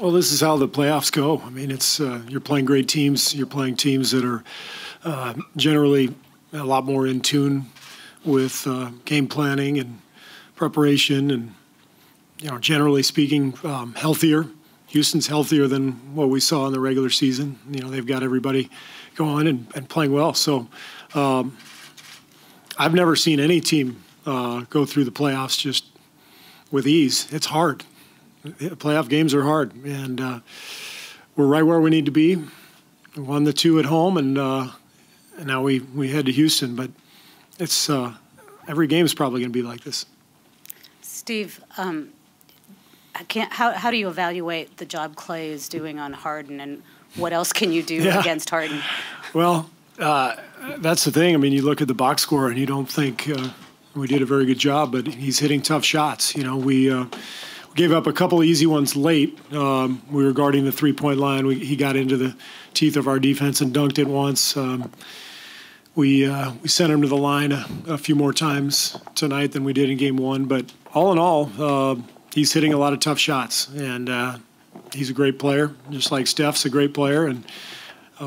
Well, this is how the playoffs go. I mean, it's you're playing great teams. You're playing teams that are generally a lot more in tune with game planning and preparation, and generally speaking, healthier. Houston's healthier than what we saw in the regular season. They've got everybody going and playing well. So I've never seen any team go through the playoffs just with ease. It's hard. Playoff games are hard, and we're right where we need to be. We won the 2 at home, and now we head to Houston. But it's every game is probably going to be like this. Steve, how do you evaluate the job Clay is doing on Harden, and what else can you do against Harden? Well, that's the thing. I mean, you look at the box score, and you don't think we did a very good job, but he's hitting tough shots. We gave up a couple of easy ones late. We were guarding the three-point line. He got into the teeth of our defense and dunked it once. We sent him to the line a few more times tonight than we did in Game 1. But all in all, he's hitting a lot of tough shots, and he's a great player, just like Steph's a great player, and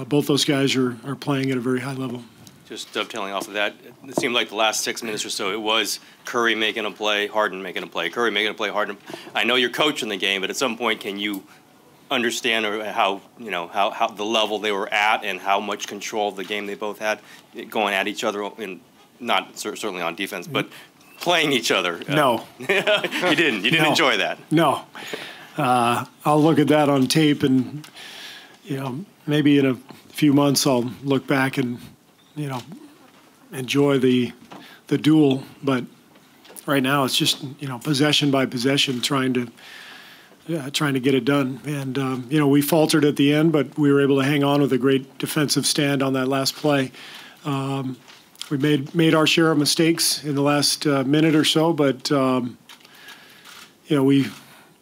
both those guys are playing at a very high level. Just dovetailing off of that, it seemed like the last 6 minutes or so, it was Curry making a play, Harden making a play, Curry making a play, Harden. I know you're coaching the game, but at some point, can you understand how the level they were at and how much control of the game they both had, going at each other, and not certainly on defense, but playing each other? No, you didn't. You didn't enjoy that. No, I'll look at that on tape, and maybe in a few months I'll look back and enjoy the duel, but right now it's just possession by possession, trying to get it done. And we faltered at the end, but we were able to hang on with a great defensive stand on that last play. We made our share of mistakes in the last minute or so, but we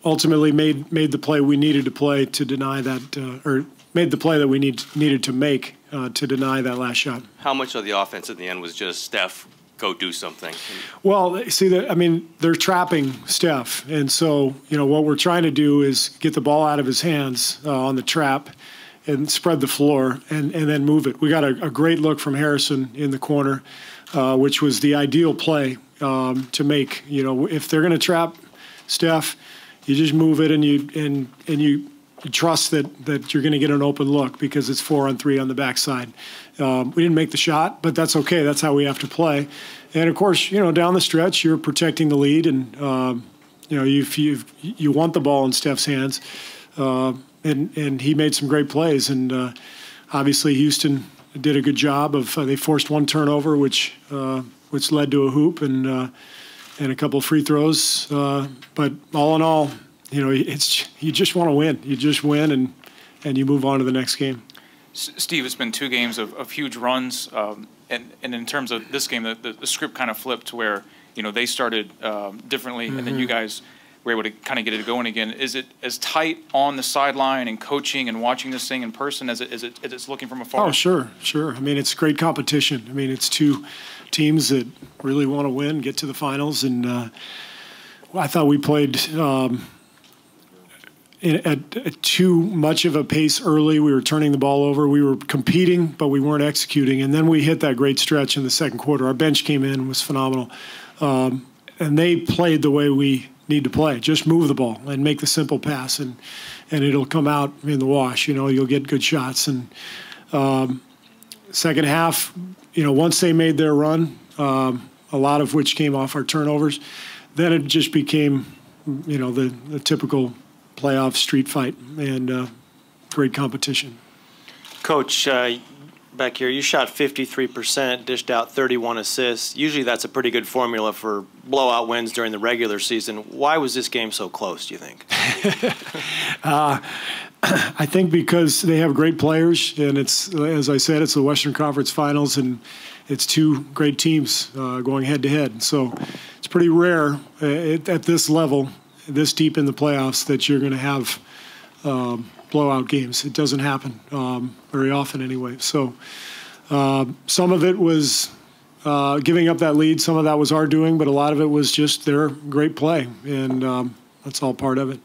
ultimately made the play we needed to play to deny that, or made the play that we needed to make to deny that last shot. How much of the offense at the end was just Steph, go do something? Well, see, they're trapping Steph, and so what we're trying to do is get the ball out of his hands on the trap and spread the floor and then move it. We got a great look from Harrison in the corner, which was the ideal play to make. If they're going to trap Steph, you just move it and you trust that you're going to get an open look because it's 4-on-3 on the backside. We didn't make the shot, but that's okay. That's how we have to play. And of course, down the stretch, you're protecting the lead, and you want the ball in Steph's hands. And he made some great plays, and obviously Houston did a good job of. They forced one turnover, which led to a hoop and a couple of free throws. But all in all, you just want to win. You just win, and you move on to the next game. Steve, it's been 2 games of huge runs, and in terms of this game, the script kind of flipped to where they started differently, and then you guys were able to kind of get it going again. Is it as tight on the sideline and coaching and watching this thing in person as it's looking from afar? Oh, sure. I mean, it's great competition. I mean, it's 2 teams that really want to win, get to the finals, and I thought we played at too much of a pace early. We were turning the ball over. We were competing, but we weren't executing. And then we hit that great stretch in the second quarter. Our bench came in, was phenomenal. And they played the way we need to play. Just move the ball and make the simple pass, and it'll come out in the wash. You'll get good shots. And second half, once they made their run, a lot of which came off our turnovers, then it just became, the typical playoff street fight and great competition. Coach, back here, you shot 53%, dished out 31 assists. Usually that's a pretty good formula for blowout wins during the regular season. Why was this game so close, do you think? I think because they have great players, and it's, as I said, it's the Western Conference Finals, and it's 2 great teams going head-to-head. So it's pretty rare at this level, this deep in the playoffs, that you're going to have blowout games. It doesn't happen very often anyway. So some of it was giving up that lead. Some of that was our doing, but a lot of it was just their great play, and that's all part of it.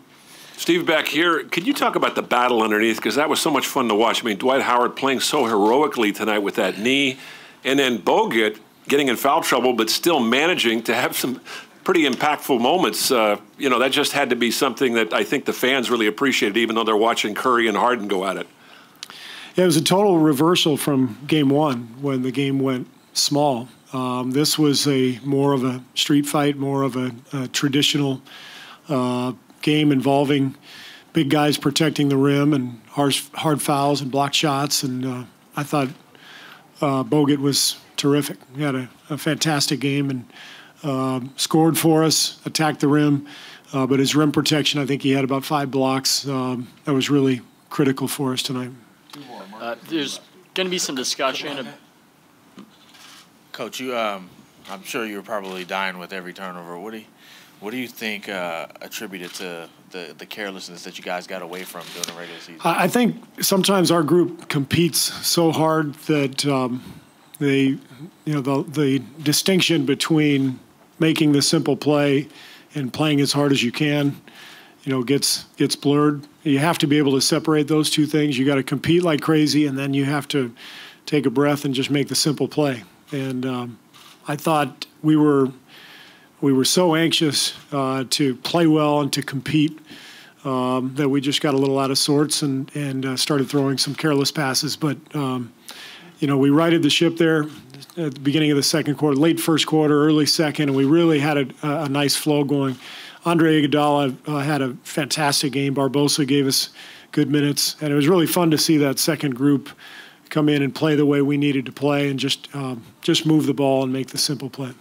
Steve, back here, could you talk about the battle underneath? Because that was so much fun to watch. I mean, Dwight Howard playing so heroically tonight with that knee, and then Bogut getting in foul trouble but still managing to have some pretty impactful moments. You know, that just had to be something that I think the fans really appreciated, even though they're watching Curry and Harden go at it. Yeah, it was a total reversal from game one when the game went small. This was more of a street fight, more of a traditional game involving big guys protecting the rim and hard fouls and block shots. And I thought Bogut was terrific. He had a fantastic game and scored for us, attacked the rim. But his rim protection, I think he had about 5 blocks. That was really critical for us tonight. There's going to be some discussion. Coach, I'm sure you're probably dying with every turnover. What do you think attributed to the carelessness that you guys got away from during the regular season? I think sometimes our group competes so hard that the distinction between making the simple play and playing as hard as you can, gets blurred. You have to be able to separate those two things. You got to compete like crazy, and then you have to take a breath and just make the simple play. And I thought we were so anxious to play well and to compete that we just got a little out of sorts and started throwing some careless passes. But we righted the ship there at the beginning of the second quarter, late first quarter, early second, and we really had a nice flow going. Andre Iguodala had a fantastic game. Barbosa gave us good minutes, and it was really fun to see that second group come in and play the way we needed to play and just move the ball and make the simple play.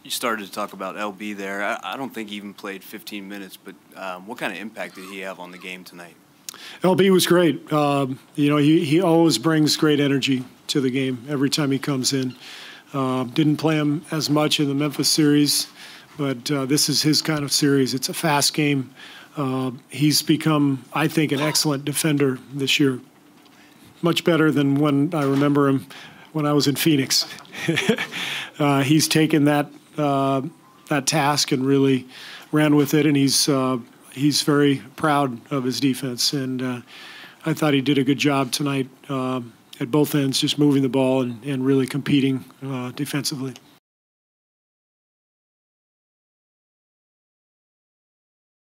You started to talk about LB there. I don't think he even played 15 minutes, but what kind of impact did he have on the game tonight? LB was great. He always brings great energy to the game every time he comes in. Didn't play him as much in the Memphis series, but this is his kind of series. It's a fast game. He's become, I think, an excellent defender this year. Much better than when I remember him when I was in Phoenix. He's taken that task and really ran with it, and he's very proud of his defense. And I thought he did a good job tonight at both ends, just moving the ball and really competing defensively.